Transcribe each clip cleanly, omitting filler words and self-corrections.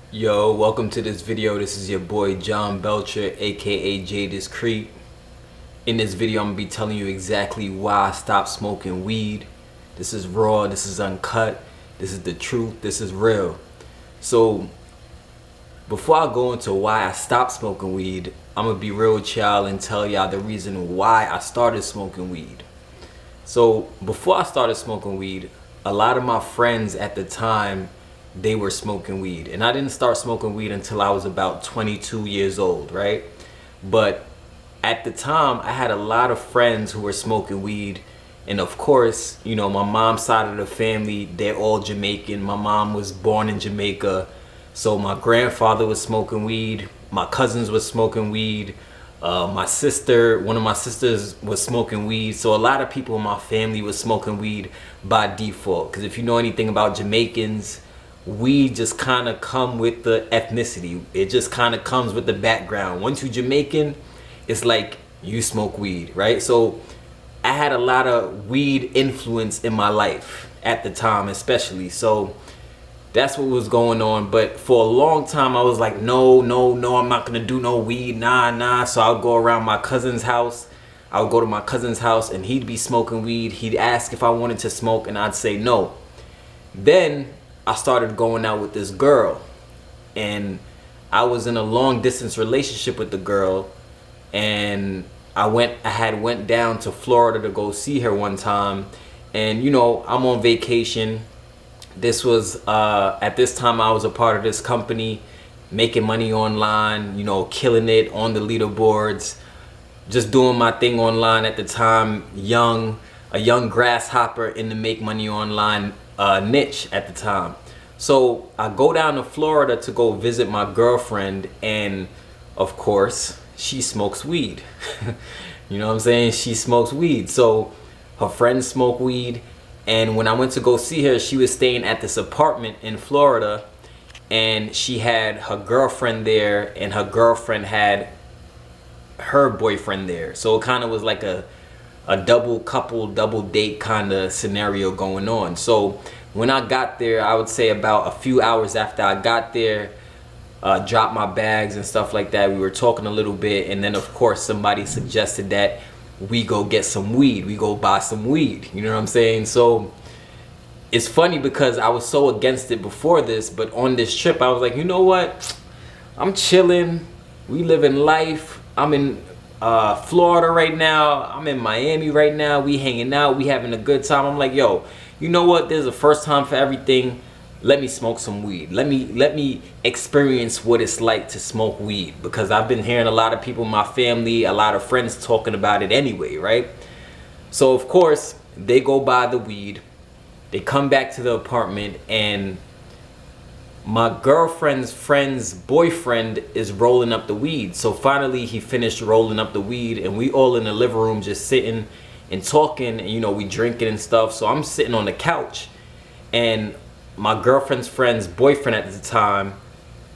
Yo, welcome to this video. This is your boy John Belcher, aka J Discreet. In this video, I'm gonna be telling you exactly why I stopped smoking weed. This is raw, this is uncut, this is the truth, this is real. So, before I go into why I stopped smoking weed, I'm gonna be real with y'all and tell y'all the reason why I started smoking weed. So, before I started smoking weed, a lot of my friends at the time, they were smoking weed, and I didn't start smoking weed until I was about 22 years old, right? But at the time, I had a lot of friends who were smoking weed, and of course, you know, my mom's side of the family, they're all Jamaican. My mom was born in Jamaica, so my grandfather was smoking weed, my cousins was smoking weed, my sister, one of my sisters was smoking weed. So a lot of people in my family was smoking weed by default, because if you know anything about Jamaicans, weed just kind of come with the ethnicity. It just kind of comes with the background. Once you're Jamaican, it's like you smoke weed, right? So I had a lot of weed influence in my life at the time, especially. So that's what was going on. But for a long time, I was like, no, I'm not gonna do no weed, nah. So I would go around my cousin's house. I would go to my cousin's house and he'd be smoking weed. He'd ask if I wanted to smoke and I'd say no. Then I started going out with this girl, and I was in a long distance relationship with the girl, and I had went down to Florida to go see her one time, and you know, I'm on vacation. This was at this time I was a part of this company, making money online, you know, killing it on the leaderboards, just doing my thing online at the time, a young grasshopper in the make money online niche at the time. So I go down to Florida to go visit my girlfriend, and of course she smokes weed. You know what I'm saying? She smokes weed. So her friends smoke weed, and when I went to go see her, she was staying at this apartment in Florida, and she had her girlfriend there, and her girlfriend had her boyfriend there. So it kind of was like a double date kind of scenario going on. So when I got there, I would say about a few hours after I got there, dropped my bags and stuff like that, we were talking a little bit, and then of course somebody suggested that we go get some weed, we go buy some weed, you know what I'm saying? So it's funny because I was so against it before this, but on this trip I was like, you know what, I'm chilling, we living life. I'm in Florida right now, I'm in Miami right now, we hanging out, we having a good time. I'm like, yo, you know what, there's a first time for everything. Let me smoke some weed. Let me experience what it's like to smoke weed, because I've been hearing a lot of people in my family, a lot of friends talking about it anyway, right? So of course they go buy the weed, they come back to the apartment, and my girlfriend's friend's boyfriend is rolling up the weed. So finally he finished rolling up the weed, and we all in the living room just sitting and talking, and you know, we drinking and stuff. So I'm sitting on the couch, and my girlfriend's friend's boyfriend at the time,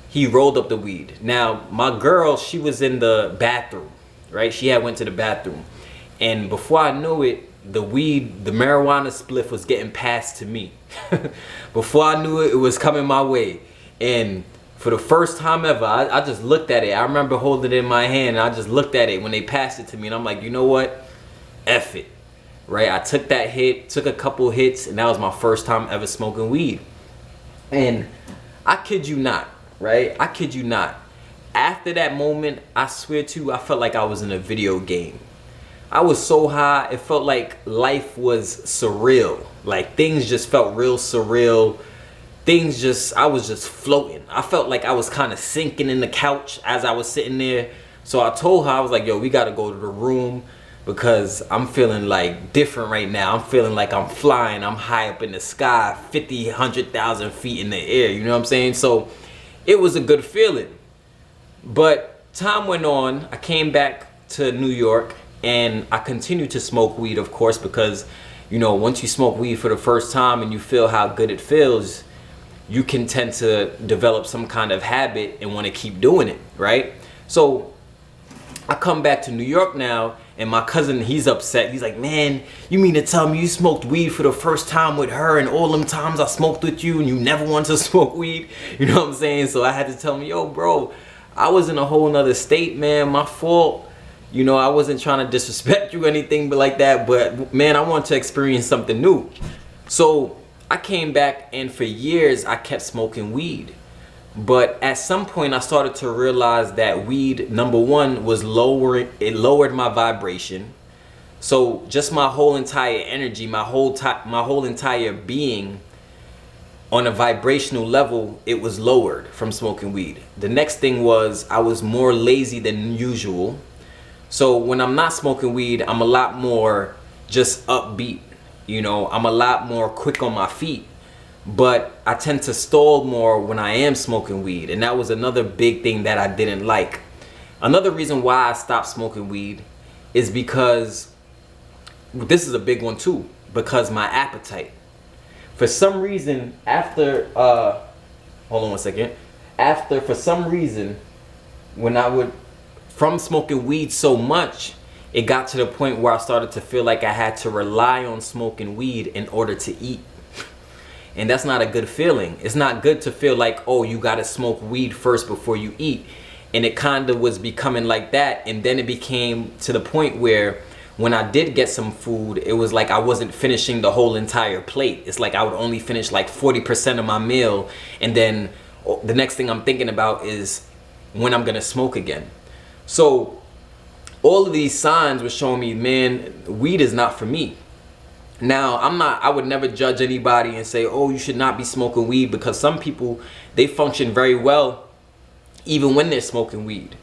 he rolled up the weed. Now my girl, she was in the bathroom, right? She had went to the bathroom, and before I knew it, the marijuana spliff was getting passed to me. Before I knew it, it was coming my way. And for the first time ever, I just looked at it. I remember holding it in my hand, and I just looked at it when they passed it to me, and I'm like, you know what? F it, right? I took that hit, took a couple hits, and that was my first time ever smoking weed. And I kid you not, right? I kid you not. After that moment, I swear to you, I felt like I was in a video game. I was so high, it felt like life was surreal. Like things just felt real surreal. I was just floating. I felt like I was kind of sinking in the couch as I was sitting there. So I told her, I was like, yo, we gotta go to the room, because I'm feeling like different right now. I'm feeling like I'm flying. I'm high up in the sky, 50, 100,000 feet in the air. You know what I'm saying? So it was a good feeling. But time went on. I came back to New York, and I continued to smoke weed, of course, because, you know, once you smoke weed for the first time and you feel how good it feels, you can tend to develop some kind of habit and want to keep doing it, right? So I come back to New York now, And my cousin, he's upset. He's like, man, you mean to tell me you smoked weed for the first time with her and all them times I smoked with you and you never wanted to smoke weed? You know what I'm saying? So I had to tell him, yo, bro, I was in a whole nother state, man. My fault. You know, I wasn't trying to disrespect you or anything but like that. But, man, I wanted to experience something new. So I came back, and for years, I kept smoking weed. But at some point, I started to realize that weed, number one, was it lowered my vibration. So just my whole entire energy, my whole entire being, on a vibrational level, it was lowered from smoking weed. The next thing was I was more lazy than usual. So when I'm not smoking weed, I'm a lot more just upbeat. You know, I'm a lot more quick on my feet. But I tend to stall more when I am smoking weed. And that was another big thing that I didn't like. Another reason why I stopped smoking weed is because, this is a big one too, because my appetite. For some reason, for some reason, from smoking weed so much, it got to the point where I started to feel like I had to rely on smoking weed in order to eat. And that's not a good feeling. It's not good to feel like, oh, you gotta smoke weed first before you eat. And it kind of was becoming like that. And then it became to the point where when I did get some food, it was like I wasn't finishing the whole entire plate. It's like I would only finish like 40% of my meal. And then the next thing I'm thinking about is when I'm gonna smoke again. So all of these signs were showing me, man, weed is not for me. Now, I would never judge anybody and say, oh, you should not be smoking weed, because some people, they function very well even when they're smoking weed.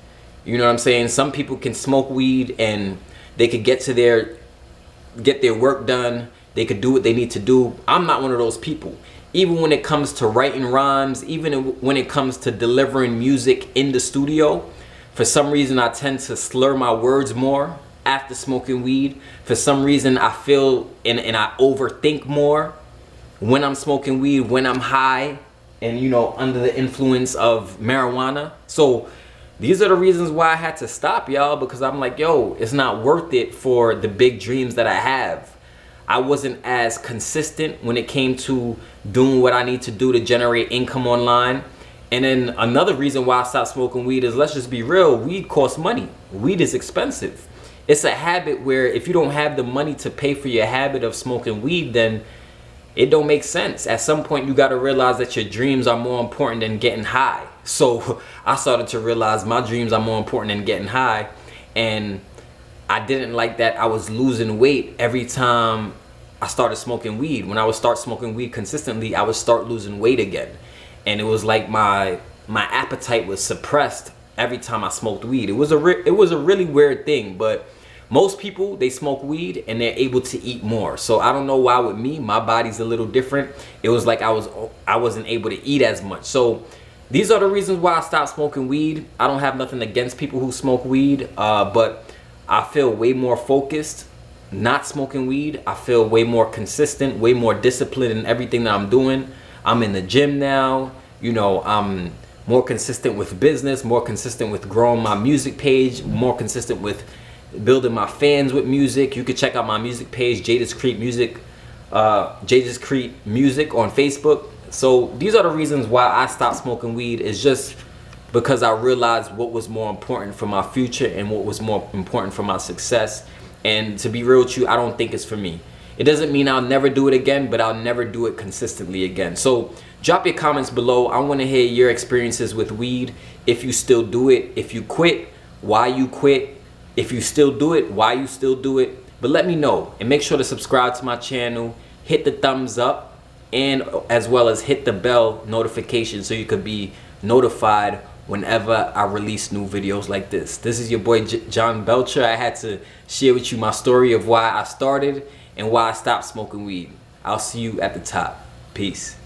You know what I'm saying? Some people can smoke weed and they could get their work done. They could do what they need to do. I'm not one of those people. Even when it comes to writing rhymes, even when it comes to delivering music in the studio, for some reason I tend to slur my words more after smoking weed. For some reason I feel and I overthink more when I'm smoking weed, when I'm high and, you know, under the influence of marijuana. So these are the reasons why I had to stop, y'all, because I'm like, yo, it's not worth it for the big dreams that I have. I wasn't as consistent when it came to doing what I need to do to generate income online. And then another reason why I stopped smoking weed is, let's just be real, weed costs money. Weed is expensive. It's a habit where if you don't have the money to pay for your habit of smoking weed, then it don't make sense. At some point, you got to realize that your dreams are more important than getting high. So I started to realize my dreams are more important than getting high. And I didn't like that I was losing weight every time I started smoking weed. When I would start smoking weed consistently, I would start losing weight again. And it was like my appetite was suppressed every time I smoked weed. It was a really weird thing, but most people, they smoke weed and they're able to eat more. So I don't know why with me, my body's a little different. It was like I wasn't able to eat as much. So these are the reasons why I stopped smoking weed. I don't have nothing against people who smoke weed, but I feel way more focused not smoking weed. I feel way more consistent, way more disciplined in everything that I'm doing. I'm in the gym now. You know, I'm more consistent with business, more consistent with growing my music page, more consistent with building my fans with music. You can check out my music page, Jadis Creek Music on Facebook. So these are the reasons why I stopped smoking weed, is just because I realized what was more important for my future and what was more important for my success. And to be real with you, I don't think it's for me. It doesn't mean I'll never do it again, but I'll never do it consistently again. So drop your comments below. I want to hear your experiences with weed. If you still do it, if you quit, why you quit. If you still do it, why you still do it. But let me know, and make sure to subscribe to my channel, hit the thumbs up, and as well as hit the bell notification so you could be notified whenever I release new videos like this. This is your boy John Belcher. I had to share with you my story of why I started and why I stopped smoking weed. I'll see you at the top. Peace.